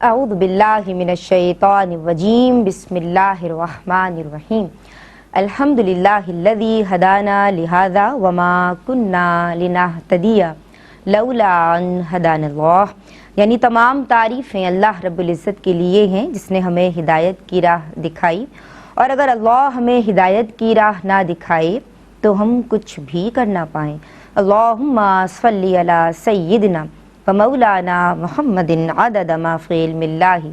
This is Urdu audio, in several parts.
اعوذ باللہ من الشیطان الرجیم بسم اللہ الرحمن الرحیم الحمدللہ الذی ہدانا لہذا وما کننا لنہتدی لولا ان ہدانا اللہ، یعنی تمام تعریفیں اللہ رب العزت کے لیے ہیں جس نے ہمیں ہدایت کی راہ دکھائی، اور اگر اللہ ہمیں ہدایت کی راہ نہ دکھائے تو ہم کچھ بھی کر نہ پائیں۔ اللہم صلی علی سیدنا ومولانا محمد عدد ما فی علم اللہ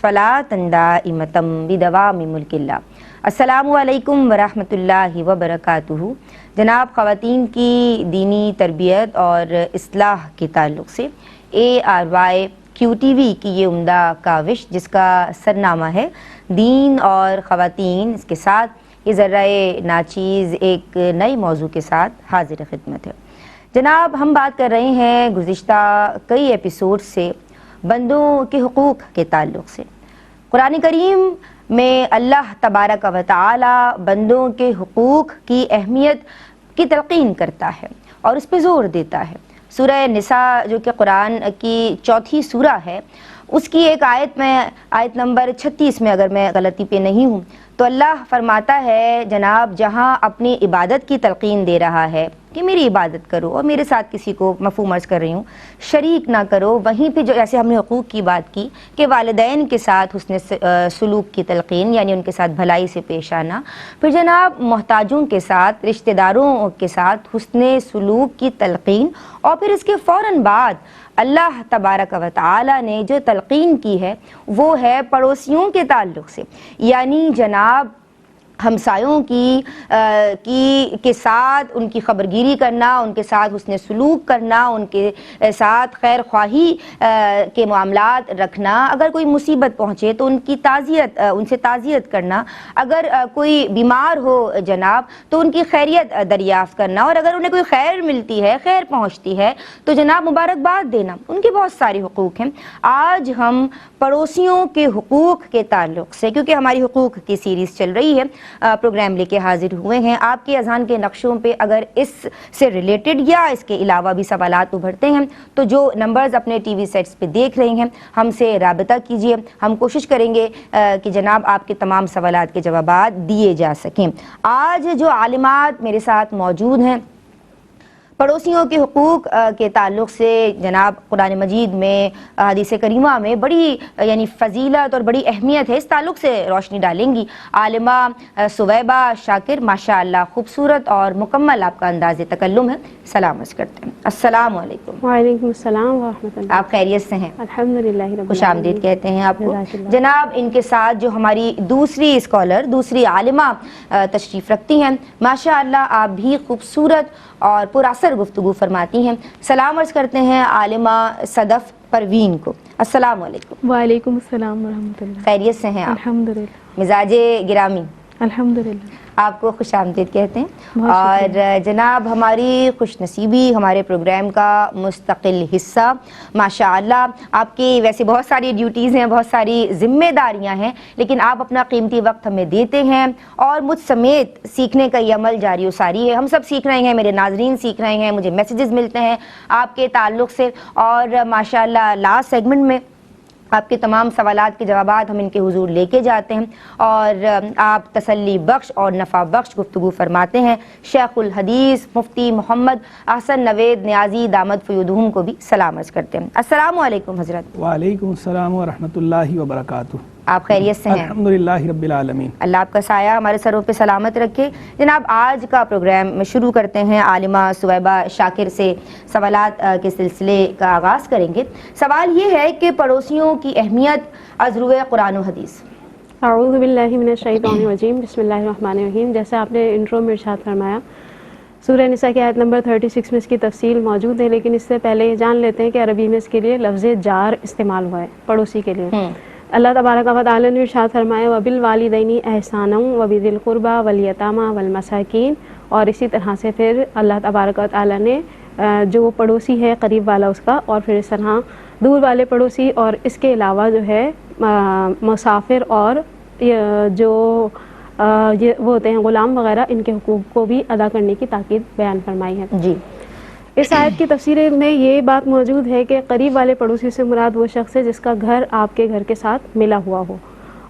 صلاۃ دائمۃ بدوام ملک اللہ۔ السلام علیکم ورحمۃ اللہ وبرکاتہ۔ جناب، خواتین کی دینی تربیت اور اصلاح کے تعلق سے ARYQTV کی یہ عمدہ کاوش جس کا سرنامہ ہے دین اور خواتین، اس کے ساتھ یہ ذرائع ناچیز ایک نئے موضوع کے ساتھ حاضر خدمت ہے۔ جناب، ہم بات کر رہے ہیں گزشتہ کئی ایپیسوڈ سے بندوں کے حقوق کے تعلق سے۔ قرآن کریم میں اللہ تبارک و تعالی بندوں کے حقوق کی اہمیت کی تلقین کرتا ہے اور اس پہ زور دیتا ہے۔ سورہ نساء جو کہ قرآن کی چوتھی سورہ ہے، اس کی ایک آیت میں، آیت نمبر 36 میں اگر میں غلطی پہ نہیں ہوں، تو اللہ فرماتا ہے جناب، جہاں اپنی عبادت کی تلقین دے رہا ہے کہ میری عبادت کرو اور میرے ساتھ کسی کو، مفہوم عرض کر رہی ہوں، شریک نہ کرو، وہیں پہ جو جیسے ہم نے حقوق کی بات کی کہ والدین کے ساتھ حسن سلوک کی تلقین، یعنی ان کے ساتھ بھلائی سے پیش آنا، پھر جناب محتاجوں کے ساتھ، رشتہ داروں کے ساتھ حسن سلوک کی تلقین، اور پھر اس کے فوراً بعد اللہ تبارک و تعالی نے جو تلقین کی ہے وہ ہے پڑوسیوں کے تعلق سے، یعنی جناب ہمسایوں کے ساتھ ان کی خبرگیری کرنا، ان کے ساتھ حسن سلوک کرنا، ان کے ساتھ خیر خواہی کے معاملات رکھنا، اگر کوئی مصیبت پہنچے تو ان سے تعزیت کرنا، اگر کوئی بیمار ہو جناب تو ان کی خیریت دریافت کرنا، اور اگر انہیں کوئی خیر ملتی ہے، خیر پہنچتی ہے تو جناب مبارکباد دینا، ان کے بہت سارے حقوق ہیں۔ آج ہم پڑوسیوں کے حقوق کے تعلق سے، کیونکہ ہماری حقوق کی سیریز چل رہی ہے، پروگرام لے کے حاضر ہوئے ہیں۔ آپ کے اذہان کے نقشوں پہ اگر اس سے ریلیٹڈ یا اس کے علاوہ بھی سوالات ابھرتے ہیں تو جو نمبرز اپنے ٹی وی سیٹس پہ دیکھ رہے ہیں ہم سے رابطہ کیجئے، ہم کوشش کریں گے کہ جناب آپ کے تمام سوالات کے جوابات دیے جا سکیں۔ آج جو عالمات میرے ساتھ موجود ہیں پڑوسیوں کے حقوق کے تعلق سے، جناب قرآن مجید میں، حدیث کریمہ میں بڑی یعنی فضیلت اور بڑی اہمیت ہے، اس تعلق سے روشنی ڈالیں گی۔ عالمہ ثویبہ شاکر، ماشاء اللہ خوبصورت اور مکمل آپ کا انداز تکلم ہے، سلام عرض کرتے ہیں۔ السلام علیکم۔ وعلیکم السلام ورحمۃ اللہ۔ آپ خیریت سے ہیں؟ الحمدللہ رب العالمین۔ خوش آمدید کہتے ہیں آپ کو۔ جزاک اللہ۔ جناب ان کے ساتھ جو ہماری دوسری اسکالر، دوسری عالمہ تشریف رکھتی ہیں، ماشاء اللہ آپ بھی خوبصورت اور پر اثر گفتگو فرماتی ہیں۔ سلام عرض کرتے ہیں عالمہ صدف پروین کو۔ السلام علیکم۔ وعلیکم السلام ورحمۃ اللہ۔ خیریت سے ہیں آپ؟ الحمدللہ۔ مزاج گرامی، الحمدللہ۔ آپ کو خوش آمدید کہتے ہیں۔ اور جناب ہماری خوش نصیبی، ہمارے پروگرام کا مستقل حصہ، ماشاء اللہ آپ کی ویسے بہت ساری ڈیوٹیز ہیں، بہت ساری ذمہ داریاں ہیں، لیکن آپ اپنا قیمتی وقت ہمیں دیتے ہیں اور مجھ سمیت سیکھنے کا یہ عمل جاری و ساری ہے۔ ہم سب سیکھ رہے ہیں، میرے ناظرین سیکھ رہے ہیں، مجھے میسیجز ملتے ہیں آپ کے تعلق سے، اور ماشاء اللہ لاسٹ سیگمنٹ میں آپ کے تمام سوالات کے جوابات ہم ان کے حضور لے کے جاتے ہیں، اور آپ تسلی بخش اور نفع بخش گفتگو فرماتے ہیں۔ شیخ الحدیث مفتی محمد احسن نوید نیازی دامت فیودہم کو بھی سلام عرض کرتے ہیں۔ السلام علیکم حضرت۔ وعلیکم السلام ورحمۃ اللہ وبرکاتہ۔ آپ خیریت سے ہیں؟ الحمدللہ رب العالمین۔ اللہ آپ کا سایہ ہمارے سروں پہ سلامت رکھے۔ جناب آج کا پروگرام شروع کرتے ہیں، عالمہ ثویبہ شاکر سے سوالات کے سلسلے کا آغاز کریں گے۔ سوال یہ ہے کہ پڑوسیوں کی اہمیت از روئے قرآن و حدیث۔ اعوذ باللہ من الشیطان الرجیم، بسم اللہ الرحمن الرحیم۔ جیسے آپ نے انٹرو میں ارشاد فرمایا، سورہ نساء کی آیت نمبر 36 میں اس کی تفصیل موجود ہے، لیکن اس سے پہلے یہ جان لیتے ہیں کہ عربی میں اس کے لیے لفظ جار استعمال ہوا ہے، پڑوسی کے لیے۔ اللہ تبارک و تعالی نے ارشاد فرمایا وَبِالْوَالِدَيْنِ إِحْسَانًا وَبِذِي الْقُرْبَى وَالْيَتَامَى وَالْمَسَاكِينِ، اور اسی طرح سے پھر اللہ تبارک و تعالی نے جو پڑوسی ہے قریب والا اس کا، اور پھر اس طرح دور والے پڑوسی، اور اس کے علاوہ جو ہے مسافر اور جو وہ ہوتے ہیں غلام وغیرہ، ان کے حقوق کو بھی ادا کرنے کی تاکید بیان فرمائی ہے۔ جی اس آیت کی تفسیر میں یہ بات موجود ہے کہ قریب والے پڑوسی سے مراد وہ شخص ہے جس کا گھر آپ کے گھر کے ساتھ ملا ہوا ہو،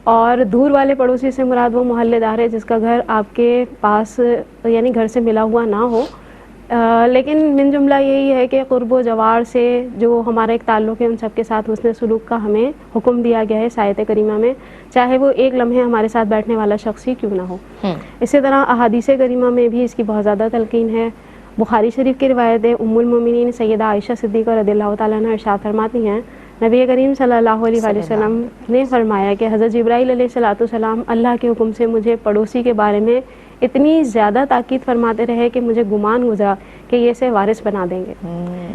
اور دور والے پڑوسی سے مراد وہ محلے دار ہے جس کا گھر آپ کے پاس یعنی گھر سے ملا ہوا نہ ہو۔ لیکن من جملہ یہی ہے کہ قرب و جوار سے جو ہمارا ایک تعلق ہے ان سب کے ساتھ حسن سلوک کا ہمیں حکم دیا گیا ہے اس آیت کریمہ میں، چاہے وہ ایک لمحے ہمارے ساتھ بیٹھنے والا شخص ہی کیوں نہ ہو۔ اسی طرح احادیث کریمہ میں بھی اس کی بہت زیادہ تلقین ہے۔ بخاری شریف کی روایت ہے، ام المومنین سیدہ عائشہ صدیقہ رضی اللہ تعالیٰ عنہ ارشاد فرماتی ہیں، نبی کریم صلی اللہ علیہ وآلہ وسلم نے فرمایا کہ حضرت جبرائیل علیہ السلام اللہ کے حکم سے مجھے پڑوسی کے بارے میں اتنی زیادہ تاکید فرماتے رہے کہ مجھے گمان گزرا کہ یہ اسے وارث بنا دیں گے۔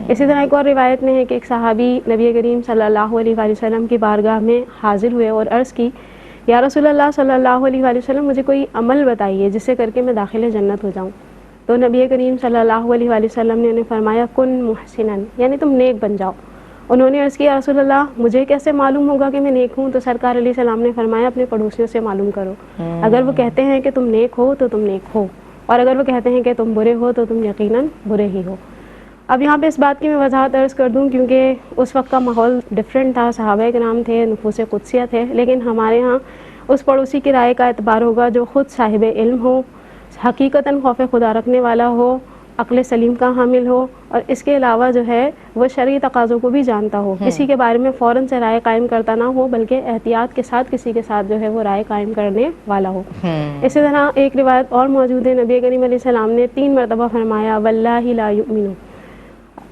اسی طرح ایک اور روایت میں ہے کہ ایک صحابی نبی کریم صلی اللہ علیہ وآلہ وسلم کی بارگاہ میں حاضر ہوئے اور عرض کی، یا رسول اللہ صلی اللہ علیہ وآلہ وسلم مجھے کوئی عمل بتائیے جس سے کر کے میں داخل جنت ہو جاؤں۔ تو نبی کریم صلی اللہ علیہ وآلہ وسلم نے انہیں فرمایا، کن محسنن، یعنی تم نیک بن جاؤ۔ انہوں نے عرض کیا، رسول اللہ مجھے کیسے معلوم ہوگا کہ میں نیک ہوں؟ تو سرکار علیہ السلام نے فرمایا، اپنے پڑوسیوں سے معلوم کرو، اگر وہ کہتے ہیں کہ تم نیک ہو تو تم نیک ہو، اور اگر وہ کہتے ہیں کہ تم برے ہو تو تم یقیناً برے ہی ہو۔ اب یہاں پہ اس بات کی میں وضاحت عرض کر دوں، کیونکہ اس وقت کا ماحول ڈیفرنٹ تھا، صحابہ کرام تھے، نفوس قدسیہ تھے، لیکن ہمارے ہاں اس پڑوسی کی رائے کا اعتبار ہوگا جو خود صاحب علم ہو، حقیقتاً خوف خدا رکھنے والا ہو، عقل سلیم کا حامل ہو، اور اس کے علاوہ جو ہے وہ شرعی تقاضوں کو بھی جانتا ہو، کسی کے بارے میں فوراً سے رائے قائم کرتا نہ ہو، بلکہ احتیاط کے ساتھ کسی کے ساتھ جو ہے وہ رائے قائم کرنے والا ہو۔ اسی طرح ایک روایت اور موجود ہے، نبی کریم علیہ السلام نے 3 مرتبہ فرمایا، واللہ لا یؤمن،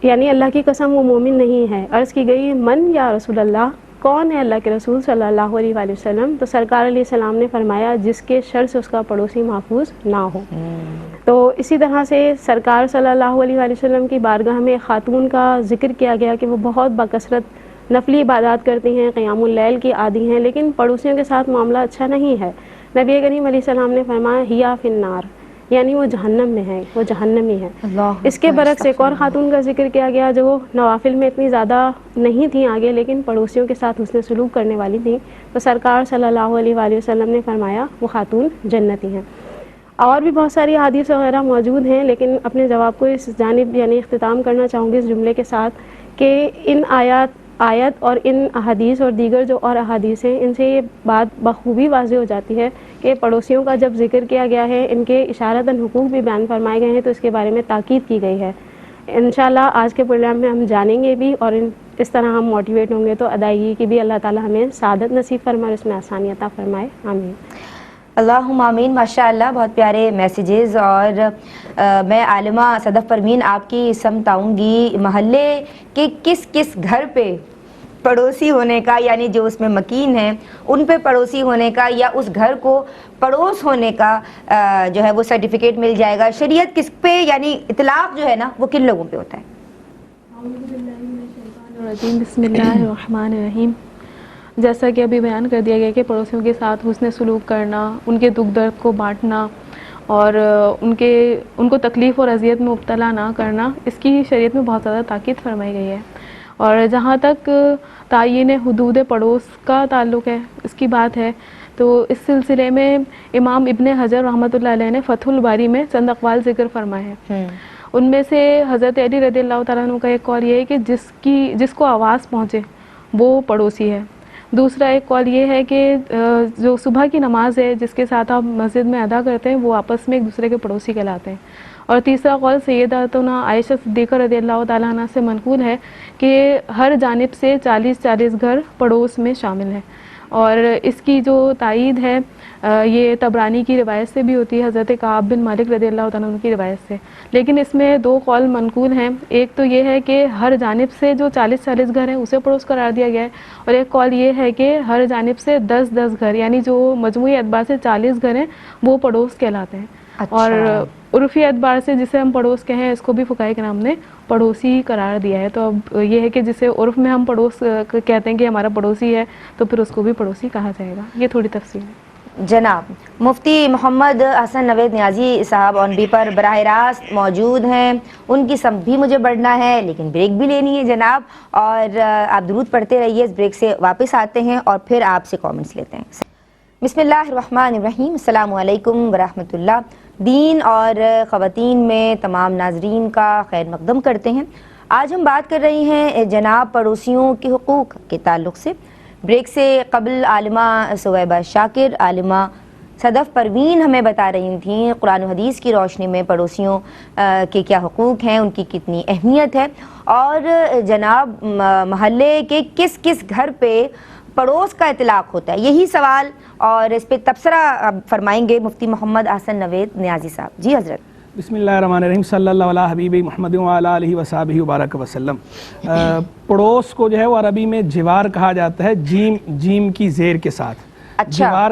یعنی اللہ کی قسم وہ مومن نہیں ہے۔ عرض کی گئی، من یا رسول اللہ، کون ہے اللہ کے رسول صلی اللہ علیہ وآلہ وسلم؟ تو سرکار علیہ السلام نے فرمایا، جس کے شر سے اس کا پڑوسی محفوظ نہ ہو۔ تو اسی طرح سے سرکار صلی اللہ علیہ وآلہ وسلم کی بارگاہ میں خاتون کا ذکر کیا گیا کہ وہ بہت بکثرت نفلی عبادات کرتی ہیں، قیام اللیل کی عادی ہیں، لیکن پڑوسیوں کے ساتھ معاملہ اچھا نہیں ہے۔ نبی کریم علیہ السلام نے فرمایا، ہیا فی النار، یعنی وہ جہنم میں ہے، وہ جہنمی ہے۔ اس کے برعکس ایک اور خاتون کا ذکر کیا گیا جو نوافل میں اتنی زیادہ نہیں تھیں آگے، لیکن پڑوسیوں کے ساتھ حسن سلوک کرنے والی تھیں، تو سرکار صلی اللہ علیہ وآلہ وسلم نے فرمایا وہ خاتون جنتی ہیں۔ اور بھی بہت ساری احادیث وغیرہ موجود ہیں، لیکن اپنے جواب کو اس جانب یعنی اختتام کرنا چاہوں گی اس جملے کے ساتھ کہ ان آیت اور ان احادیث اور دیگر جو اور احادیث ہیں، ان سے یہ بات بخوبی واضح ہو جاتی ہے کہ پڑوسیوں کا جب ذکر کیا گیا ہے، ان کے اشارتاً حقوق بھی بیان فرمائے گئے ہیں، تو اس کے بارے میں تاکید کی گئی ہے۔ انشاءاللہ آج کے پروگرام میں ہم جانیں گے بھی، اور اس طرح ہم موٹیویٹ ہوں گے تو ادائیگی کی بھی اللہ تعالی ہمیں سعادت نصیب فرمائے، اس میں آسانی عطا فرمائے، آمین۔ اللہم آمین۔ ماشاء اللہ، بہت پیارے میسیجز، اور میں عالمہ صدف پروین آپ کی سمت آؤں گی، محلے کے کس کس گھر پہ پڑوسی ہونے کا، یعنی جو اس میں مکین ہیں ان پہ پڑوسی ہونے کا، یا اس گھر کو پڑوس ہونے کا جو ہے وہ سرٹیفکیٹ مل جائے گا، شریعت کس پہ، یعنی اطلاق جو ہے نا وہ کن لوگوں پہ ہوتا ہے؟ بسم اللہ الرحمن الرحیم۔ جیسا کہ ابھی بیان کر دیا گیا کہ پڑوسیوں کے ساتھ حسن سلوک کرنا، ان کے دکھ درد کو بانٹنا، اور ان کو تکلیف اور اذیت میں مبتلا نہ کرنا، اس کی شریعت میں بہت زیادہ تاکید فرمائی گئی ہے۔ اور جہاں تک تعیین حدود پڑوس کا تعلق ہے، اس کی بات ہے، تو اس سلسلے میں امام ابن حجر رحمۃ اللہ علیہ نے فتح الباری میں چند اقوال ذکر فرمائے ہیں۔ ان میں سے حضرت علی رضی اللہ تعالیٰ عنہ کا ایک قول یہ ہے کہ جس کو آواز پہنچے وہ پڑوسی ہے۔ دوسرا ایک قول یہ ہے کہ جو صبح کی نماز ہے جس کے ساتھ آپ مسجد میں ادا کرتے ہیں وہ آپس میں ایک دوسرے کے پڑوسی کہلاتے ہیں۔ اور تیسرا قول سیداتنا عائشہ صدیقہ رضی اللہ تعالیٰ عنہ سے منقول ہے کہ ہر جانب سے 40 گھر پڑوس میں شامل ہیں۔ اور اس کی جو تائید ہے یہ طبرانی کی روایت سے بھی ہوتی ہے، حضرت کعب بن مالک رضی اللہ تعالیٰ عنہ کی روایت سے، لیکن اس میں 2 قول منقول ہیں۔ ایک تو یہ ہے کہ ہر جانب سے جو 40 گھر ہیں اسے پڑوس قرار دیا گیا ہے، اور ایک قول یہ ہے کہ ہر جانب سے 10 گھر، یعنی جو مجموعی اعتبار سے 40 گھر ہیں وہ پڑوس کہلاتے ہیں۔ اور عرفی اعتبار سے جسے ہم پڑوس کہیں اس کو بھی فقہاء کرام نے پڑوسی قرار دیا ہے۔ تو اب یہ ہے کہ جسے عرف میں ہم پڑوس کہتے ہیں کہ ہمارا پڑوسی ہے، تو پھر اس کو بھی پڑوسی کہا جائے گا۔ یہ تھوڑی تفصیل ہے۔ جناب مفتی محمد حسن نوید نیازی صاحب آن بی پر براہ راست موجود ہیں، ان کی سمت بھی مجھے بڑھنا ہے لیکن بریک بھی لینی ہے جناب، اور آپ درود پڑھتے رہیے، اس بریک سے واپس آتے ہیں اور پھر آپ سے کامنٹس لیتے ہیں۔ بسم اللہ الرحمن الرحیم، السلام علیکم ورحمۃ اللہ۔ دین اور خواتین میں تمام ناظرین کا خیر مقدم کرتے ہیں۔ آج ہم بات کر رہے ہیں جناب پڑوسیوں کے حقوق کے تعلق سے۔ بریک سے قبل عالمہ ثویبہ شاکر، عالمہ صدف پروین ہمیں بتا رہی تھیں قرآن و حدیث کی روشنی میں پڑوسیوں کے کیا حقوق ہیں، ان کی کتنی اہمیت ہے، اور جناب محلے کے کس کس گھر پہ پڑوس کا اطلاق ہوتا ہے، یہی سوال اور اس پہ تبصرہ فرمائیں گے مفتی محمد احسن نوید نیازی صاحب۔ جی حضرت۔ بسم اللہ الرحمن الرحیم، صلی اللہ علیہ حبیب محمد وعلی آلہ وصحبہ وبارک وسلم۔ پڑوس کو جو ہے وہ عربی میں جوار کہا جاتا ہے، جیم کی زیر کے ساتھ۔ اچھا، جوار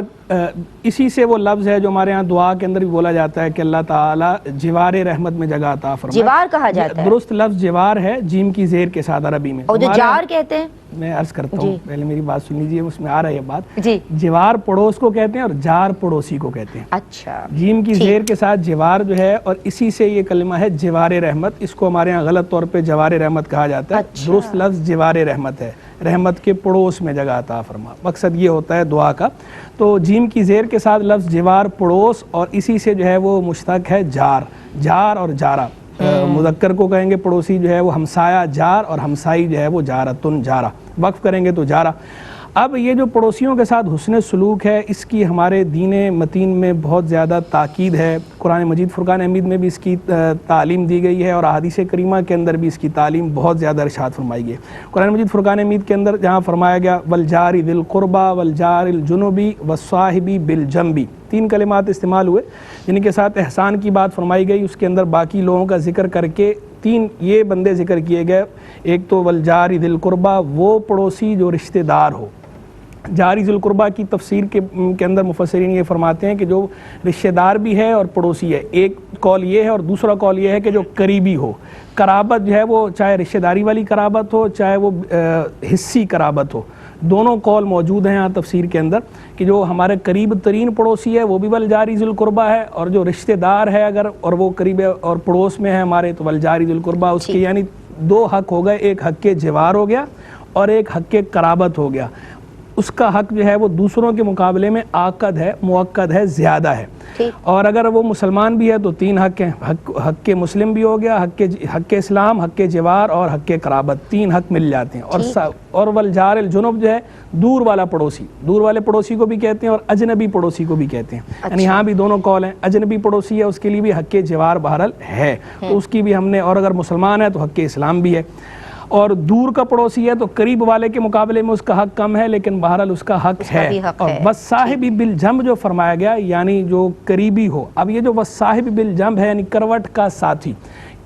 اسی سے وہ لفظ ہے جو ہمارے ہاں دعا کے اندر بھی بولا جاتا ہے کہ اللہ تعالیٰ جوار رحمت میں جگہ عطا فرمائے۔ جوار کہا جاتا ہے، درست لفظ جوار ہے، جیم کی زیر کے ساتھ عربی میں۔ اور جو جار کہتے ہیں، میں عرض کرتا ہوں، پہلے میری بات سن لیجیے، اس میں آ رہا ہے بات۔ جی، جوار پڑوس کو کہتے ہیں اور جار پڑوسی کو کہتے ہیں۔ اچھا، جیم کی زیر کے ساتھ جوار جو ہے، اور اسی سے یہ کلمہ ہے جوار رحمت۔ اس کو ہمارے ہاں غلط طور پہ جوار رحمت کہا جاتا ہے، درست لفظ جوار رحمت ہے، رحمت کے پڑوس میں جگہ عطا فرما، مقصد یہ ہوتا ہے دعا کا۔ تو جیم کی زیر کے ساتھ لفظ جوار پڑوس، اور اسی سے جو ہے وہ مشتق ہے جار اور جارہ۔ مذکر کو کہیں گے پڑوسی جو ہے وہ ہمسایہ جار، اور ہمسائی جو ہے وہ جارتن جارہ، وقف کریں گے تو جارہ۔ اب یہ جو پڑوسیوں کے ساتھ حسن سلوک ہے، اس کی ہمارے دین متین میں بہت زیادہ تاکید ہے۔ قرآن مجید فرقان حمید میں بھی اس کی تعلیم دی گئی ہے، اور احادیث کریمہ کے اندر بھی اس کی تعلیم بہت زیادہ ارشاد فرمائی گئی ہے۔ قرآن مجید فرقان حمید کے اندر جہاں فرمایا گیا والجار ذی القربى والجار الجنبی والصاحب بالجنب، 3 کلمات استعمال ہوئے جن کے ساتھ احسان کی بات فرمائی گئی، اس کے اندر باقی لوگوں کا ذکر کر کے 3 یہ بندے ذکر کیے گئے۔ ایک تو والجار ذی القربى، وہ پڑوسی جو رشتہ دار ہو۔ جاری ذی القربہ کی تفسیر کے اندر مفسرین یہ فرماتے ہیں کہ جو رشتہ دار بھی ہے اور پڑوسی ہے، ایک قول یہ ہے، اور دوسرا قول یہ ہے کہ جو قریبی ہو۔ قرابت جو ہے وہ چاہے رشتہ داری والی قرابت ہو، چاہے وہ حصی قرابت ہو، دونوں قول موجود ہیں یہاں تفسیر کے اندر، کہ جو ہمارے قریب ترین پڑوسی ہے وہ بھی والجاری ذی القربہ ہے، اور جو رشتہ دار ہے اگر اور وہ قریب اور پڑوس میں ہے ہمارے تو والجاری ذی القربہ، اس کے یعنی 2 حق ہو گئے، ایک حق جوار ہو گیا اور ایک حق قرابت ہو گیا۔ اس کا حق جو ہے وہ دوسروں کے مقابلے میں آکد ہے، موقد ہے، زیادہ ہے۔ اور اگر وہ مسلمان بھی ہے تو 3 حق ہیں، حق مسلم بھی ہو گیا، حق اسلام، حق جوار اور حق قرابت، 3 حق مل جاتے ہیں۔ اور والجار الجنب جو ہے دور والا پڑوسی، دور والے پڑوسی کو بھی کہتے ہیں اور اجنبی پڑوسی کو بھی کہتے ہیں، یعنی یہاں بھی دونوں قول ہیں۔ اجنبی پڑوسی ہے اس کے لیے بھی حق جوار بہرحال ہے، تو اس کی بھی ہم نے، اور اگر مسلمان ہے تو حق اسلام بھی ہے۔ اور دور کا پڑوسی ہے تو قریب والے کے مقابلے میں اس کا حق کم ہے، لیکن بہرحال اس کا حق ہے۔ اور والصاحب بالجنب جو فرمایا گیا یعنی جو قریبی ہو۔ اب یہ جو والصاحب بالجنب ہے یعنی کروٹ کا ساتھی،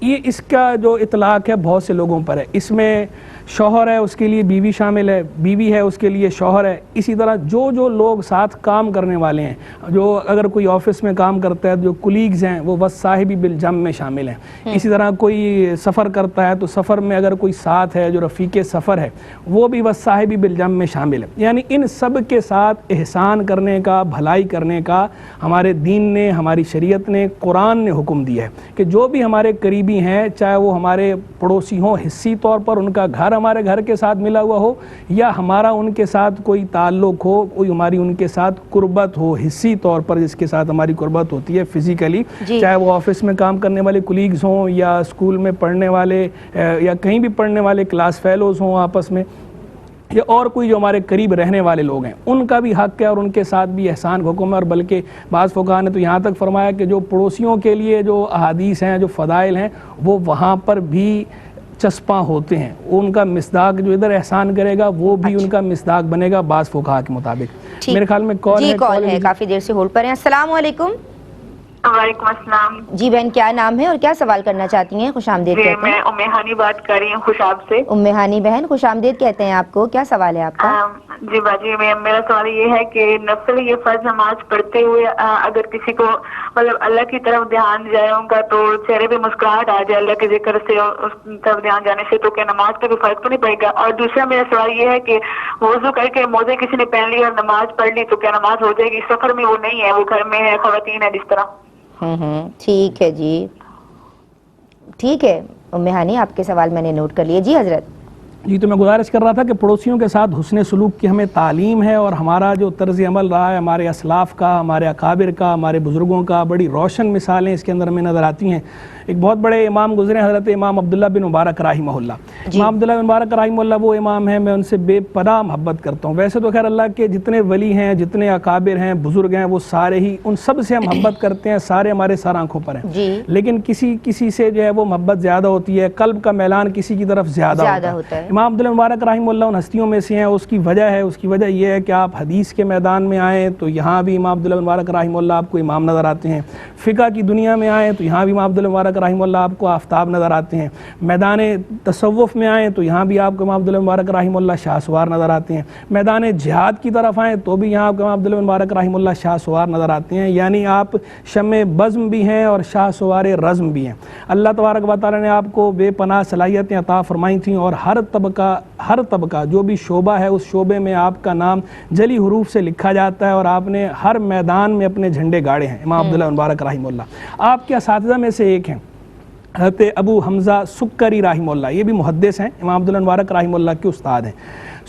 یہ اس کا جو اطلاق ہے بہت سے لوگوں پر ہے۔ اس میں شوہر ہے اس کے لیے بیوی شامل ہے، بیوی ہے اس کے لیے شوہر ہے، اسی طرح جو لوگ ساتھ کام کرنے والے ہیں، جو اگر کوئی آفس میں کام کرتا ہے، جو کولیگز ہیں وہ والصاحب بالجنب میں شامل ہیں۔ اسی طرح کوئی سفر کرتا ہے تو سفر میں اگر کوئی ساتھ ہے جو رفیق سفر ہے وہ بھی والصاحب بالجنب میں شامل ہے۔ یعنی ان سب کے ساتھ احسان کرنے کا، بھلائی کرنے کا ہمارے دین نے، ہماری شریعت نے، قرآن نے حکم دیا ہے کہ جو بھی ہمارے قریبی ہیں، چاہے وہ ہمارے پڑوسی ہوں حصی طور پر، ان کا گھر ہمارے گھر کے ساتھ ملا ہوا ہو، یا ہمارا ان کے ساتھ کوئی تعلق ہو، کوئی ہماری ان کے ساتھ قربت ہو حصی طور پر، جس کے ساتھ ہماری قربت ہوتی ہے فزیکلی، چاہے وہ آفس میں کام کرنے والے کولیگز ہوں، یا اسکول میں پڑھنے والے، یا کہیں بھی پڑھنے والے کلاس فیلوز ہوں آپس میں، یا اور کوئی جو ہمارے قریب رہنے والے لوگ ہیں، ان کا بھی حق ہے اور ان کے ساتھ بھی احسان حکم ہے۔ اور بلکہ بعض فقہاء نے تو یہاں تک فرمایا کہ جو پڑوسیوں کے لیے جو احادیث ہیں، جو فضائل ہیں، وہ وہاں پر بھی چسپاں ہوتے ہیں، ان کا مصداق جو ادھر احسان کرے گا وہ بھی ان کا مصداق بنے گا بعض فقہاء کے مطابق۔ میرے خیال میں کال ہے، کافی دیر سے ہولڈ پر ہیں۔ السلام علیکم۔ وعلیکم السلام جی بہن، کیا نام ہے اور کیا سوال کرنا چاہتی ہیں؟ خوش آمدید کہتے ہیں۔ میں ام ہانی بات کر رہی ہوں خوشاب سے۔ ام ہانی بہن، خوش آمدید کہتے ہیں آپ کو، کیا سوال ہے آپ کا؟ جی باجی، میرا سوال یہ ہے کہ نفل یہ فرض نماز پڑھتے ہوئے اگر کسی کو مطلب اللہ کی طرف دھیان جائے گا تو چہرے پہ مسکراہٹ آ جائے اللہ کے ذکر سے اور اس طرف دھیان جانے سے، تو کیا نماز پہ کوئی فرق تو نہیں پڑے گا؟ اور دوسرا میرا سوال یہ ہے کہ وضو کر کے موزے کسی نے پہن لی اور نماز پڑھ لی تو کیا نماز ہو جائے گی؟ سفر میں وہ نہیں ہے، وہ گھر میں ہے، خواتین ہے جس طرح۔ ٹھیک ہے جی، ٹھیک ہے ام ہانی، آپ کے سوال میں نے نوٹ کر لیے۔ جی حضرت۔ جی تو میں گزارش کر رہا تھا کہ پڑوسیوں کے ساتھ حسن سلوک کی ہمیں تعلیم ہے، اور ہمارا جو طرز عمل رہا ہے ہمارے اسلاف کا، ہمارے اکابر کا، ہمارے بزرگوں کا، بڑی روشن مثالیں اس کے اندر ہمیں نظر آتی ہیں۔ ایک بہت بڑے امام گزرے حضرت امام عبداللہ بن مبارک رحمہ اللہ۔ امام عبداللہ بن مبارک رحمہ اللہ وہ امام ہیں، میں ان سے بے پناہ محبت کرتا ہوں۔ ویسے تو خیر اللہ کے جتنے ولی ہیں، جتنے اکابر ہیں، بزرگ ہیں، وہ سارے ہی ان سب سے ہم محبت کرتے ہیں، سارے ہمارے سر آنکھوں پر ہیں، لیکن کسی سے جو ہے وہ محبت زیادہ ہوتی ہے، قلب کا میلان کسی کی طرف زیادہ ہوتا ہے۔ امام عبداللہ مبارک رحمہ اللہ ان ہستیوں میں سے ہیں۔ اس کی وجہ یہ ہے کہ آپ حدیث کے میدان میں آئیں تو یہاں بھی امام عبداللہ مبارک رحمہ اللہ آپ کو امام نظر آتے ہیں، فقہ کی دنیا میں آئیں تو یہاں بھی امام عبداللہ مبارک رحمہ اللہ آپ کو آفتاب نظر آتے ہیں، میدان تصوف میں آئیں تو یہاں بھی آپ کو امام عبداللہ مبارک رحمہ اللہ شاہ سوار نظر آتے ہیں، میدان جہاد کی طرف آئیں تو بھی یہاں آپ کو امام عبداللہ مبارک رحمہ اللہ شاہ سوار نظر آتے ہیں۔ یعنی آپ شمع بزم بھی ہیں اور شاہ سوار رزم بھی ہیں۔ اللہ تبارک و تعالی نے آپ کو بے پناہ صلاحیتیں عطا فرمائی تھیں، اور ہر طبقہ جو بھی شعبہ ہے اس شعبے میں آپ کا نام جلی حروف سے لکھا جاتا ہے، اور آپ نے ہر میدان میں اپنے جھنڈے گاڑے ہیں۔ امام عبداللہ مبارک رحمہ اللہ آپ کے اساتذہ میں سے ایک ہیں حضرت ابو حمزہ سکری رحمہ اللہ، یہ بھی محدث ہیں، امام عبداللہ مبارک رحمہ اللہ کے استاد ہیں۔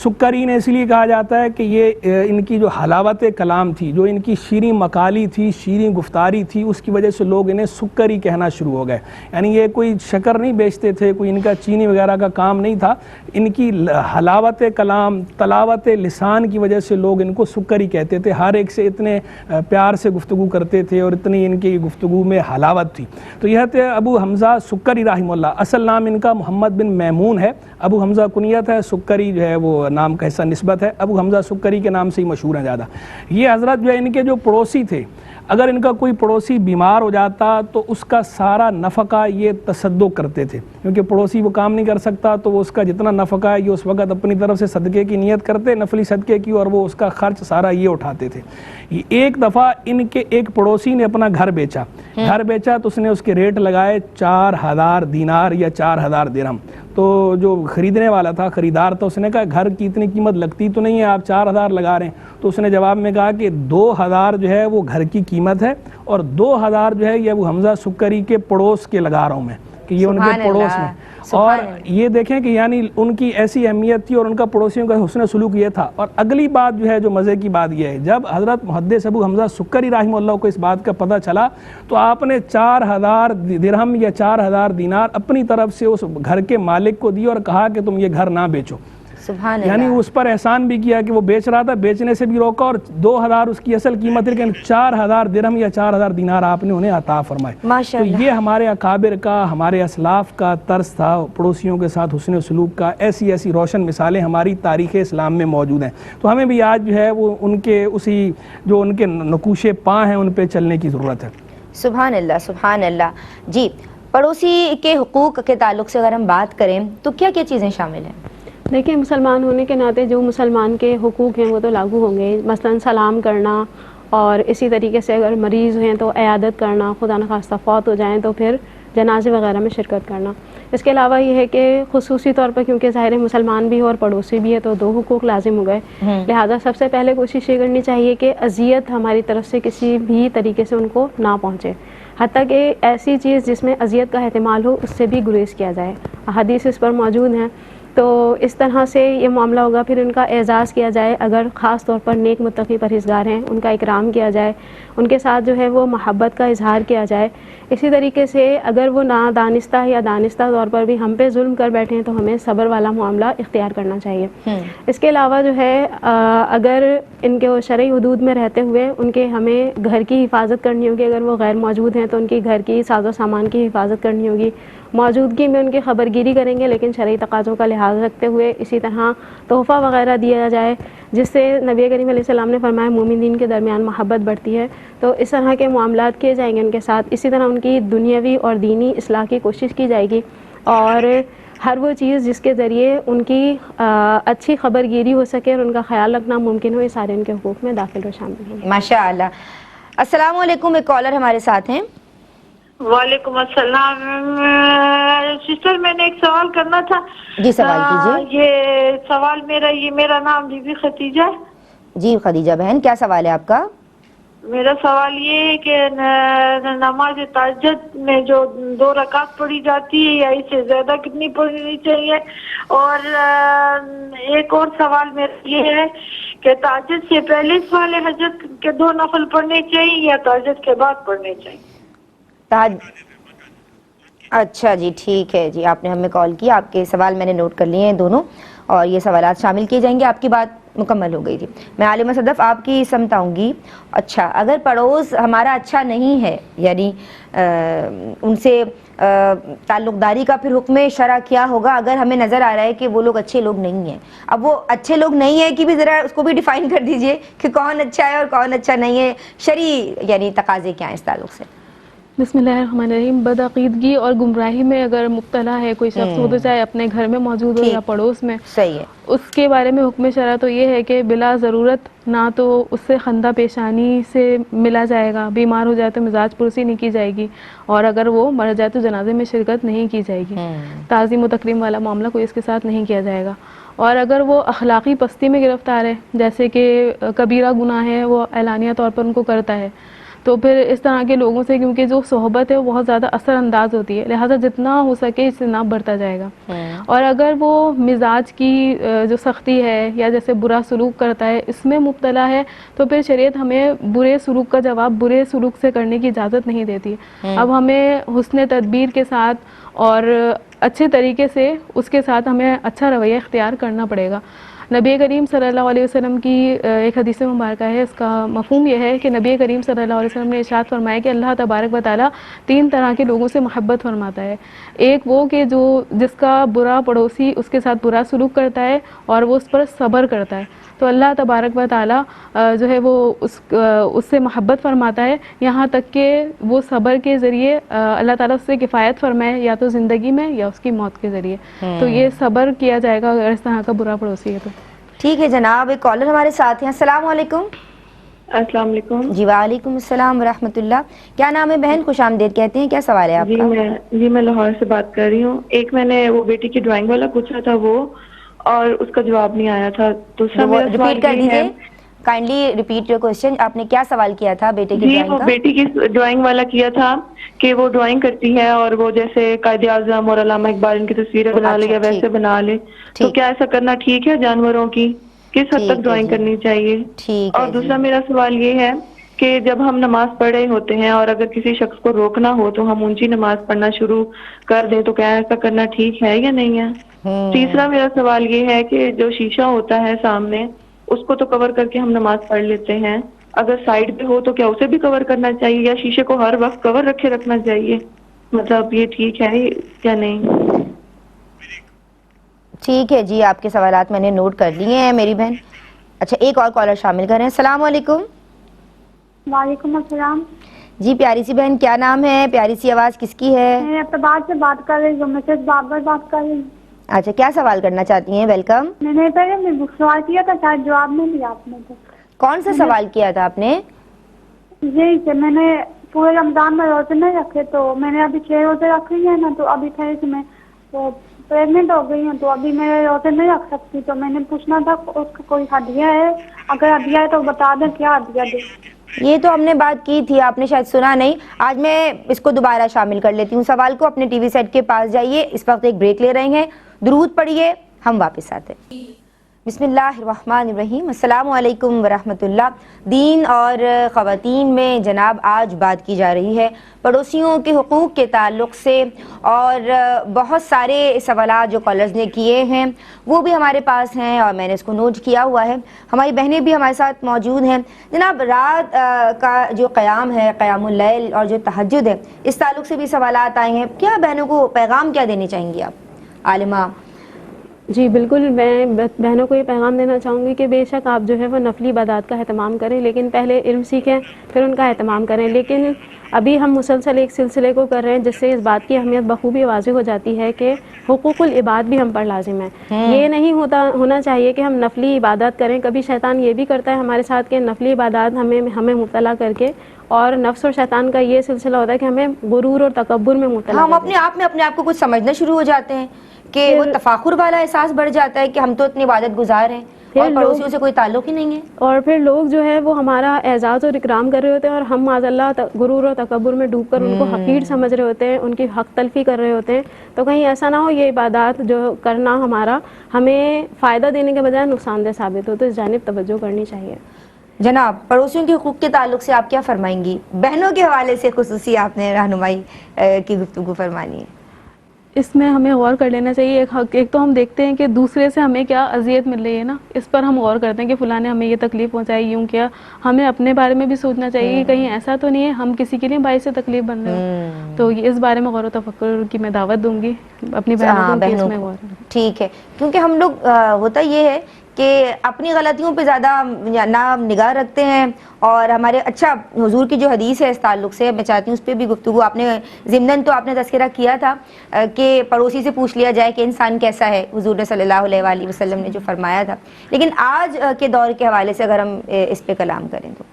سکری نے اس لیے کہا جاتا ہے کہ یہ ان کی جو حلاوت کلام تھی، جو ان کی شیریں مقالی تھی، شیریں گفتاری تھی، اس کی وجہ سے لوگ انہیں سکری کہنا شروع ہو گئے۔ یعنی یہ کوئی شکر نہیں بیچتے تھے، کوئی ان کا چینی وغیرہ کا کام نہیں تھا، ان کی حلاوت کلام، تلاوت لسان کی وجہ سے لوگ ان کو سکری کہتے تھے۔ ہر ایک سے اتنے پیار سے گفتگو کرتے تھے اور اتنی ان کی گفتگو میں حلاوت تھی۔ تو یہ تھے ابو حمزہ سکری رحمہ اللہ۔ اصل نام ان کا محمد بن میمون ہے، ابو حمزہ کنیت ہے، سکری جو ہے وہ نام کا حصہ نسبت ہے، ابو حمزہ سکری کے نام سے ہی مشہور ہیں زیادہ۔ یہ حضرت جو ہے ان کے جو پڑوسی تھے، اگر ان کا کوئی پڑوسی بیمار ہو جاتا تو اس کا سارا نفقہ یہ تصدق کرتے تھے، کیونکہ پڑوسی وہ کام نہیں کر سکتا تو وہ اس کا جتنا نفقہ ہے یہ اس وقت اپنی طرف سے صدقے کی نیت کرتے، نفلی صدقے کی، اور وہ اس کا خرچ سارا یہ اٹھاتے تھے۔ ایک دفعہ ان کے ایک پڑوسی نے اپنا گھر بیچا تو اس نے اس کے ریٹ لگائے 4000 دینار یا 4000 درہم۔ تو جو خریدنے والا تھا، خریدار تھا، اس نے کہا گھر کی اتنی قیمت لگتی تو نہیں ہے، آپ 4000 لگا رہے ہیں۔ تو اس نے جواب میں کہا کہ 2000 جو ہے وہ گھر کی قیمت ہے، اور 2000 جو ہے یہ ابو حمزہ سکری کے پڑوس کے لگا رہا ہوں میں، کہ یہ ان کے پڑوس میں۔ اور یہ دیکھیں کہ یعنی ان کی ایسی اہمیت تھی اور ان کا پڑوسیوں کا حسن سلوک یہ تھا۔ اور اگلی بات جو ہے جو مزے کی بات یہ ہے، جب حضرت محدث ابو حمزہ سکری رحمہ اللہ کو اس بات کا پتہ چلا تو آپ نے 4000 درہم یا 4000 دینار اپنی طرف سے اس گھر کے مالک کو دی اور کہا کہ تم یہ گھر نہ بیچو۔ یعنی اس پر احسان بھی کیا کہ وہ بیچ رہا تھا، بیچنے سے بھی روکا، اور 2000 اس کی اصل قیمت ہے، لیکن 4000 درہم یا 4000 دینار آپ نے انہیں عطا فرمائے۔ تو یہ ہمارے اکابر کا، ہمارے اسلاف کا طرز تھا پڑوسیوں کے ساتھ حسن سلوک کا۔ ایسی روشن مثالیں ہماری تاریخ اسلام میں موجود ہیں، تو ہمیں بھی آج جو ہے وہ ان کے اسی جو ان کے نقوش پا ہیں ان پہ چلنے کی ضرورت ہے۔ سبحان اللہ، سبحان اللہ۔ جی، پڑوسی کے حقوق کے تعلق سے اگر ہم بات کریں تو کیا کیا چیزیں شامل ہیں؟ دیکھیں، مسلمان ہونے کے ناطے جو مسلمان کے حقوق ہیں وہ تو لاگو ہوں گے، مثلا سلام کرنا، اور اسی طریقے سے اگر مریض ہیں تو عیادت کرنا، خدا نخواستہ فوت ہو جائیں تو پھر جنازے وغیرہ میں شرکت کرنا۔ اس کے علاوہ یہ ہے کہ خصوصی طور پر کیونکہ ظاہر مسلمان بھی اور پڑوسی بھی ہے تو 2 حقوق لازم ہو گئے، لہٰذا سب سے پہلے کوشش یہ کرنی چاہیے کہ اذیت ہماری طرف سے کسی بھی طریقے سے ان کو نہ پہنچے، حتیٰ کہ ایسی چیز جس میں اذیت کا احتمال ہو اس سے بھی گریز کیا جائے۔ حدیث اس پر موجود ہیں، تو اس طرح سے یہ معاملہ ہوگا۔ پھر ان کا اعزاز کیا جائے، اگر خاص طور پر نیک متقی پرہیزگار ہیں ان کا اکرام کیا جائے، ان کے ساتھ جو ہے وہ محبت کا اظہار کیا جائے۔ اسی طریقے سے اگر وہ نادانستہ یا دانستہ طور پر بھی ہم پہ ظلم کر بیٹھے ہیں تو ہمیں صبر والا معاملہ اختیار کرنا چاہیے۔ اس کے علاوہ جو ہے اگر ان کے شرعی حدود میں رہتے ہوئے ان کے ہمیں گھر کی حفاظت کرنی ہوگی، اگر وہ غیر موجود ہیں تو ان کی گھر کی ساز و سامان کی حفاظت کرنی ہوگی، موجودگی میں ان کی خبرگیری کریں گے لیکن شرعی تقاضوں کا لحاظ رکھتے ہوئے۔ اسی طرح تحفہ وغیرہ دیا جائے جس سے نبی کریم علیہ السلام نے فرمایا مومنین کے درمیان محبت بڑھتی ہے، تو اس طرح کے معاملات کیے جائیں گے ان کے ساتھ۔ اسی طرح ان کی دنیاوی اور دینی اصلاح کی کوشش کی جائے گی، اور ہر وہ چیز جس کے ذریعے ان کی اچھی خبرگیری ہو سکے اور ان کا خیال رکھنا ممکن ہو، یہ سارے ان کے حقوق میں داخل اور شامل ہیں۔ ماشاء اللہ۔ السلام علیکم، ایک کالر ہمارے ساتھ ہیں۔ وعلیکم السلام سسٹر، میں نے ایک سوال کرنا تھا۔ جی سوال کیجیے۔ یہ سوال میرا نام بی بی خدیجہ ہے۔ جی خدیجہ بہن، کیا سوال ہے آپ کا؟ میرا سوال یہ ہے کہ نماز تہجد میں جو 2 رکعت پڑھی جاتی ہے یا اس سے زیادہ کتنی پڑھنی چاہیے؟ اور ایک اور سوال میرا یہ ہے کہ تہجد سے پہلے سوال حجت کے 2 نفل پڑھنے چاہیے یا تہجد کے بعد پڑھنے چاہیے؟ اچھا جی ٹھیک ہے جی، آپ نے ہمیں کال کیا، آپ کے سوال میں نے نوٹ کر لیے ہیں دونوں، اور یہ سوالات شامل کیے جائیں گے۔ آپ کی بات مکمل ہو گئی جی۔ میں عالمہ صدف آپ کی سمت آؤں گی۔ اچھا، اگر پڑوس ہمارا اچھا نہیں ہے، یعنی ان سے تعلق داری کا پھر حکم شرع کیا ہوگا اگر ہمیں نظر آ رہا ہے کہ وہ لوگ اچھے لوگ نہیں ہیں؟ اب وہ اچھے لوگ نہیں ہیں کہ بھی ذرا اس کو بھی ڈیفائن کر دیجئے کہ کون اچھا ہے اور کون اچھا نہیں ہے، شرعی یعنی تقاضے کیا ہیں اس تعلق سے؟ بسم اللہ الرحمن الرحیم۔ بدعقیدگی اور گمراہی میں اگر مبتلا ہے کوئی شخص، وہ تو چاہے اپنے گھر میں موجود ہو یا پڑوس میں، صحیح ہے، اس کے بارے میں حکم شرع تو یہ ہے کہ بلا ضرورت نہ تو اس سے خندہ پیشانی سے ملا جائے گا، بیمار ہو جائے تو مزاج پرسی نہیں کی جائے گی، اور اگر وہ مر جائے تو جنازے میں شرکت نہیں کی جائے گی، تعظیم و تکریم والا معاملہ کوئی اس کے ساتھ نہیں کیا جائے گا۔ اور اگر وہ اخلاقی پستی میں گرفتار ہے، جیسے کہ کبیرہ گناہ ہے وہ اعلانیہ طور پر ان کو کرتا ہے، تو پھر اس طرح کے لوگوں سے، کیونکہ جو صحبت ہے وہ بہت زیادہ اثر انداز ہوتی ہے، لہٰذا جتنا ہو سکے اجتناب برتا جائے گا۔ اور اگر وہ مزاج کی جو سختی ہے یا جیسے برا سلوک کرتا ہے اس میں مبتلا ہے، تو پھر شریعت ہمیں برے سلوک کا جواب برے سلوک سے کرنے کی اجازت نہیں دیتی۔ اب ہمیں حسن تدبیر کے ساتھ اور اچھے طریقے سے اس کے ساتھ ہمیں اچھا رویہ اختیار کرنا پڑے گا۔ نبی کریم صلی اللہ علیہ وسلم کی ایک حدیث مبارکہ ہے، اس کا مفہوم یہ ہے کہ نبی کریم صلی اللہ علیہ وسلم نے ارشاد فرمایا کہ اللہ تبارک و تعالیٰ 3 طرح کے لوگوں سے محبت فرماتا ہے۔ ایک وہ کہ جس کا برا پڑوسی اس کے ساتھ برا سلوک کرتا ہے اور وہ اس پر صبر کرتا ہے، تو اللہ تبارک و تعالیٰ جو ہے وہ اس سے محبت فرماتا ہے، یہاں تک کہ وہ صبر کے ذریعے اللہ تعالیٰ اس سے کفایت فرمائے، یا تو زندگی میں یا اس کی موت کے ذریعے۔ تو یہ صبر کیا جائے گا اگر اس طرح کا برا پڑوسی ہے تو۔ ٹھیک ہے جناب، ایک کالر ہمارے ساتھ ہیں۔ السلام علیکم۔ السلام علیکم۔ جی وعلیکم السلام ورحمۃ اللہ۔ کیا نام ہے بہن؟ خوش آمدید کہتے ہیں، کیا سوال ہے آپ کا؟ جی میں لاہور سے بات کر رہی ہوں۔ ایک میں نے وہ بیٹی کی ڈرائنگ والا پوچھا تھا وہ، اور اس کا جواب نہیں آیا تھا۔ دوسرا میرا سوال ریپیٹ کر یہ دیجیے، ہے، کائنڈلی ریپیٹ یور کوسچن۔ آپ نے کیا سوال کیا تھا بیٹے کی جی ڈرائنگ وہ کا؟ بیٹی کی ڈرائنگ والا کیا تھا کہ وہ ڈرائنگ کرتی ہے اور وہ جیسے قائد اعظم اور علامہ اقبال ان کی تصویریں بنا لے یا ویسے بنا لے، تو کیا ایسا کرنا ٹھیک ہے؟ جانوروں کی کس حد تک ڈرائنگ کرنی چاہیے؟ اور دوسرا میرا سوال یہ ہے کہ جب ہم نماز پڑھ رہے ہوتے ہیں اور اگر کسی شخص کو روکنا ہو تو ہم اونچی نماز پڑھنا شروع کر دیں، تو کیا ایسا کرنا ٹھیک ہے یا نہیں ہے؟ تیسرا میرا سوال یہ ہے کہ جو شیشہ ہوتا ہے سامنے، اس کو تو کور کر کے ہم نماز پڑھ لیتے ہیں، اگر سائڈ پہ ہو تو کیا اسے بھی کور کرنا چاہیے یا شیشے کو ہر وقت کور رکھے رکھنا چاہیے؟ مطلب یہ ٹھیک ہے یا نہیں؟ ٹھیک ہے جی، آپ کے سوالات میں نے نوٹ کر لیے ہیں میری بہن۔ اچھا، ایک اور کالر شامل کریں۔ السلام علیکم۔ وعلیکم السلام۔ جی پیاری سی بہن، کیا نام ہے؟ پیاری سی آواز کس کی ہے؟ میں اقتدار سے بات کر رہی ہوں، مسز بابر بات کر رہی ہوں۔ اچھا، کیا سوال کرنا چاہتی ہیں؟ ویلکم۔ میں نے پہلے سوال کیا تھا، شاید جواب نہیں دیا آپ نے۔ تو کون سا سوال کیا تھا آپ نے؟ یہی کہ میں نے پورے رمضان میں روزے نہیں رکھے، تو میں نے ابھی 6 روزے رکھ لیے ہیں نا، تو ابھی تھے اس میں تو پریگننٹ ہو گئی ہوں، تو ابھی میں روزے نہیں رکھ سکتی، تو میں نے پوچھنا تھا اس کا کوئی ہدیہ ہے؟ اگر ہدیہ ہے تو بتا دیں کیا ہدیہ دیں۔ یہ تو ہم نے بات کی تھی، آپ نے شاید سنا نہیں۔ آج میں اس کو دوبارہ شامل کر لیتی ہوں سوال کو۔ اپنے ٹی وی سیٹ کے پاس جائیے، اس وقت ایک بریک لے رہے ہیں، درود پڑھیے، ہم واپس آتے ہیں۔ بسم اللہ الرحمن الرحیم۔ السلام علیکم ورحمۃ اللہ۔ دین اور خواتین میں جناب آج بات کی جا رہی ہے پڑوسیوں کے حقوق کے تعلق سے، اور بہت سارے سوالات جو کالرز نے کیے ہیں وہ بھی ہمارے پاس ہیں اور میں نے اس کو نوٹ کیا ہوا ہے۔ ہماری بہنیں بھی ہمارے ساتھ موجود ہیں۔ جناب رات کا جو قیام ہے، قیام اللیل اور جو تہجد ہے، اس تعلق سے بھی سوالات آئے ہیں۔ کیا بہنوں کو پیغام کیا دینے چاہیں گی آپ عالمہ؟ جی بالکل، میں بہنوں کو یہ پیغام دینا چاہوں گی کہ بے شک آپ جو ہے وہ نفلی عبادات کا اہتمام کریں، لیکن پہلے علم سیکھیں پھر ان کا اہتمام کریں۔ لیکن ابھی ہم مسلسل ایک سلسلے کو کر رہے ہیں جس سے اس بات کی اہمیت بخوبی واضح ہو جاتی ہے کہ حقوق العباد بھی ہم پر لازم ہے۔ یہ نہیں ہونا چاہیے کہ ہم نفلی عبادات کریں۔ کبھی شیطان یہ بھی کرتا ہے ہمارے ساتھ کہ نفلی عبادات ہمیں مبتلا کر کے، اور نفس اور شیطان کا یہ سلسلہ ہوتا ہے کہ ہمیں غرور اور تکبر میں مبتلا ہم اپنے آپ کو کچھ سمجھنا شروع ہو جاتے ہیں کہ وہ تفاخر والا احساس بڑھ جاتا ہے کہ ہم تو اتنی عبادت گزار ہیں اور پڑوسیوں سے کوئی تعلق ہی نہیں ہے. اور پھر لوگ جو ہے وہ ہمارا اعزاز اور اکرام کر رہے ہوتے ہیں اور ہم معاذ اللہ غرور و تکبر میں ڈوب کر ان کو حقیر سمجھ رہے ہوتے ہیں, ان کی حق تلفی کر رہے ہوتے ہیں. تو کہیں ایسا نہ ہو یہ عبادات جو کرنا ہمارا ہمیں فائدہ دینے کے بجائے نقصان دہ ثابت ہو, تو اس جانب توجہ کرنی چاہیے. جناب, پڑوسیوں کے حقوق کے تعلق سے آپ کیا فرمائیں گی؟ بہنوں کے حوالے سے خصوصی آپ نے رہنمائی کی گفتگو فرمانی ہے. اس میں ہمیں غور کر لینا چاہیے. ایک تو ہم دیکھتے ہیں کہ دوسرے سے ہمیں کیا اذیت مل رہی ہے نا, اس پر ہم غور کرتے ہیں کہ فلاں نے ہمیں یہ تکلیف پہنچائی, یوں کیا. ہمیں اپنے بارے میں بھی سوچنا چاہیے کہ کہیں ایسا تو نہیں ہے ہم کسی کے لیے باعث تکلیف بن رہے ہو. تو اس بارے میں غور و تفکر کی میں دعوت دوں گی اپنی بہنوں کو. ٹھیک ہے, کیونکہ ہم لوگ ہوتا یہ ہے کہ اپنی غلطیوں پہ زیادہ نہ نگاہ رکھتے ہیں, اور ہمارے اچھا حضور کی جو حدیث ہے اس تعلق سے میں چاہتی ہوں اس پہ بھی گفتگو. آپ نے ضمناً تو آپ نے تذکرہ کیا تھا کہ پڑوسی سے پوچھ لیا جائے کہ انسان کیسا ہے, حضور نے صلی اللہ علیہ وآلہ وسلم نے جو فرمایا تھا. لیکن آج کے دور کے حوالے سے اگر ہم اس پہ کلام کریں تو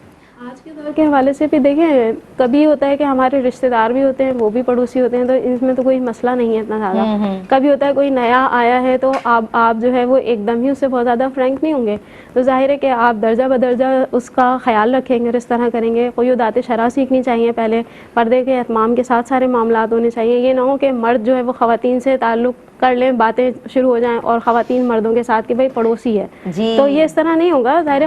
آج کے دور کے حوالے سے بھی دیکھیں, کبھی ہوتا ہے کہ ہمارے رشتہ دار بھی ہوتے ہیں وہ بھی پڑوسی ہوتے ہیں, تو اس میں تو کوئی مسئلہ نہیں ہے اتنا زیادہ. کبھی ہوتا ہے کوئی نیا آیا ہے تو آپ جو ہے وہ ایک دم ہی اس سے بہت زیادہ فرینک نہیں ہوں گے, تو ظاہر ہے کہ آپ درجہ بدرجہ اس کا خیال رکھیں گے اور اس طرح کریں گے. قیودات شرع سیکھنی چاہیے, پہلے پردے کے اہتمام کے ساتھ سارے معاملات ہونے چاہیے. یہ نہ ہو کہ مرد جو ہے وہ خواتین سے تعلق کر لیں, باتیں شروع ہو جائیں, اور خواتین مردوں کے ساتھ کہ بھائی پڑوسی ہے. تو یہ اس طرح نہیں ہوگا. ظاہر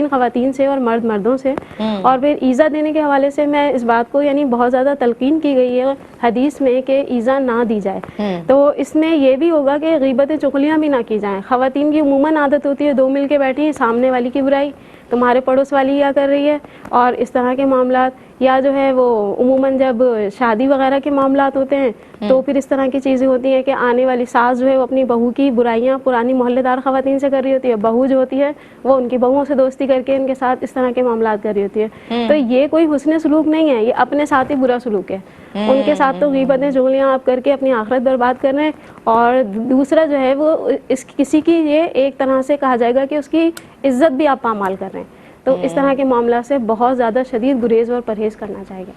خواتین سے اور مرد مردوں سے. اور پھر ایذا دینے کے حوالے سے میں اس بات کو یعنی بہت زیادہ تلقین کی گئی ہے حدیث میں کہ ایذا نہ دی جائے. تو اس میں یہ بھی ہوگا کہ غیبتیں چغلیاں بھی نہ کی جائیں. خواتین کی عموماً عادت ہوتی ہے دو مل کے بیٹھی, سامنے والی کی برائی تمہارے پڑوس والی کیا کر رہی ہے, اور اس طرح کے معاملات. یا جو ہے وہ عموماً جب شادی وغیرہ کے معاملات ہوتے ہیں تو پھر اس طرح کی چیزیں ہوتی ہیں کہ آنے والی ساس جو ہے وہ اپنی بہو کی برائیاں پرانی محلے دار خواتین سے کر رہی ہوتی ہے, بہو جو ہوتی ہے وہ ان کی بہوؤں سے دوستی کر کے ان کے ساتھ اس طرح کے معاملات کر رہی ہوتی ہے. تو یہ کوئی حسن سلوک نہیں ہے, یہ اپنے ساتھ ہی برا سلوک ہے. ان کے ساتھ تو غیبتیں چغلیاں آپ کر کے اپنی آخرت برباد کر رہے ہیں. اور دوسرا جو ہے وہ کسی کی یہ ایک طرح سے کہا جائے گا کہ اس کی عزت بھی آپ پامال کر رہے ہیں. تو اس طرح کے معاملات سے بہت زیادہ شدید گریز اور پرہیز کرنا چاہیے.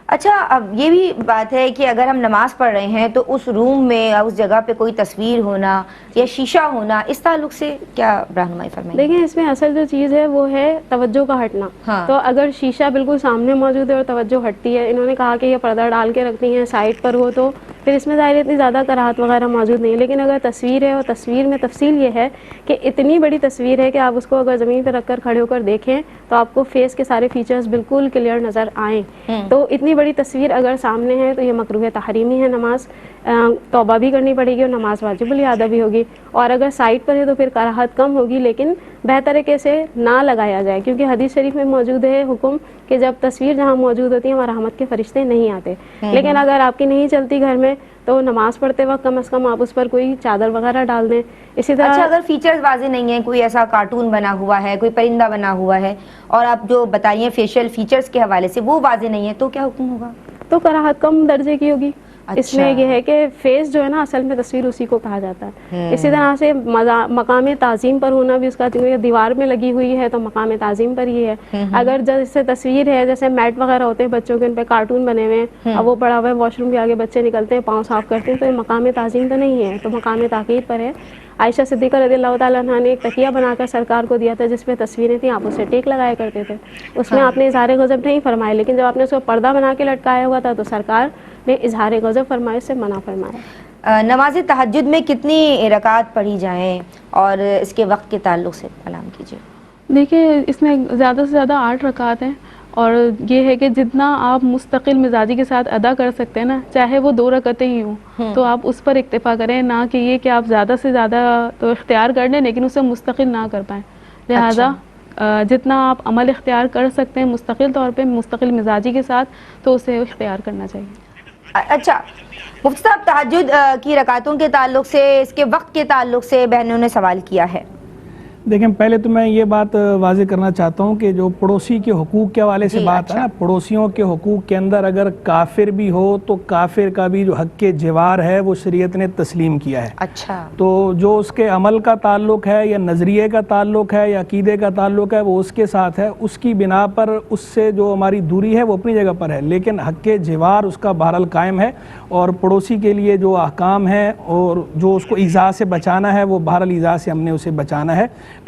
اچھا, اب یہ بھی بات ہے کہ اگر ہم نماز پڑھ رہے ہیں تو اس روم میں اس جگہ پہ کوئی تصویر ہونا یا شیشہ ہونا, اس تعلق سے کیا رہنمائی فرمائیں؟ دیکھیں اس میں اصل جو چیز ہے وہ ہے توجہ کا ہٹنا. تو اگر شیشہ بالکل سامنے موجود ہے اور توجہ ہٹتی ہے, انہوں نے کہا کہ یہ پردہ ڈال کے رکھتی ہیں سائڈ پر ہو, تو پھر اس میں ظاہر اتنی زیادہ کراہت وغیرہ موجود نہیں ہے. لیکن اگر تصویر ہے اور تصویر میں تفصیل یہ ہے کہ اتنی بڑی تصویر ہے کہ آپ اس کو اگر زمین پہ رکھ کر کھڑے ہو کر دیکھیں تو آپ کو فیس کے سارے فیچرز بالکل کلیئر نظر آئیں, تو اتنی بڑی تصویر اگر سامنے ہے تو یہ مکروہ تحریمی ہے. نماز توبہ بھی کرنی پڑے گی اور نماز واجب الادا بھی ہوگی. اور اگر سائڈ پر ہے تو پھر کراہت کم ہوگی, لیکن بہتر ہے کہ اسے نہ لگایا جائے, کیونکہ حدیث شریف میں موجود ہے حکم کہ جب تصویر جہاں موجود ہوتی ہے وہاں رحمت کے فرشتے نہیں آتے. لیکن اگر آپ کی نہیں چلتی گھر میں تو نماز پڑھتے وقت کم از کم آپ اس پر کوئی چادر وغیرہ ڈال دیں. اسی طرح اچھا, اگر فیچرز واضح نہیں ہیں, کوئی ایسا کارٹون بنا ہوا ہے, کوئی پرندہ بنا ہوا ہے, اور آپ جو بتائیے فیشیل فیچرز کے حوالے سے وہ واضح نہیں ہے, تو کیا حکم ہوگا؟ تو کراہت کم درجے کی ہوگی. اس میں یہ ہے کہ فیس جو ہے نا اصل میں تصویر اسی کو کہا جاتا ہے. اسی طرح سے مقام تعظیم پر ہونا بھی اس کا, دیوار میں لگی ہوئی ہے تو مقام تعظیم پر ہی ہے. اگر جیسے تصویر ہے, جیسے میٹ وغیرہ ہوتے ہیں بچوں کے, ان پہ کارٹون بنے ہوئے ہیں, اب وہ پڑا ہوا ہے واش روم کے آگے بچے نکلتے ہیں پاؤں صاف کرتے ہیں, تو یہ مقام تعظیم تو نہیں ہے, تو مقام تحقیر پر ہے. عائشہ صدیقہ رضی اللہ تعالیٰ عنہا نے ایک تکیہ بنا کر سرکار کو دیا تھا جس میں تصویریں تھیں, آپ اسے ٹیک لگایا کرتے تھے. اس میں آپ نے اظہار غضب نہیں فرمائے, لیکن جب آپ نے اس کو پردہ بنا کے لٹکایا ہوا تھا تو سرکار نے اظہار غضب فرمائے, سے منع فرمایا. نماز تہجد میں کتنی رکعات پڑھی جائیں اور اس کے وقت کے تعلق سے کلام کیجیے. دیکھیے اس میں زیادہ سے زیادہ 8 رکعات ہیں, اور یہ ہے کہ جتنا آپ مستقل مزاجی کے ساتھ ادا کر سکتے ہیں نا, چاہے وہ 2 رکعتیں ہی ہوں, تو آپ اس پر اکتفا کریں, نہ کہ یہ کہ آپ زیادہ سے زیادہ تو اختیار کر لیں لیکن اسے مستقل نہ کر پائیں. لہٰذا جتنا آپ عمل اختیار کر سکتے ہیں مستقل طور پہ مستقل مزاجی کے ساتھ, تو اسے اختیار کرنا چاہیے. اچھا مفتی صاحب, تہجد کی رکعتوں کے تعلق سے, اس کے وقت کے تعلق سے بہنوں نے سوال کیا ہے. دیکھیں پہلے تو میں یہ بات واضح کرنا چاہتا ہوں کہ جو پڑوسی کے حقوق کے حوالے سے بات ہے نا, پڑوسیوں کے حقوق کے اندر اگر کافر بھی ہو تو کافر کا بھی جو حق جوار ہے وہ شریعت نے تسلیم کیا ہے. اچھا, تو جو اس کے عمل کا تعلق ہے یا نظریے کا تعلق ہے یا عقیدے کا تعلق ہے وہ اس کے ساتھ ہے, اس کی بنا پر اس سے جو ہماری دوری ہے وہ اپنی جگہ پر ہے, لیکن حق جوار اس کا بہرحال قائم ہے. اور پڑوسی کے لیے جو احکام ہیں اور جو اس کو ایذا سے بچانا ہے وہ بہرحال ایذا سے ہم نے اسے بچانا ہے.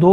2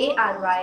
ARY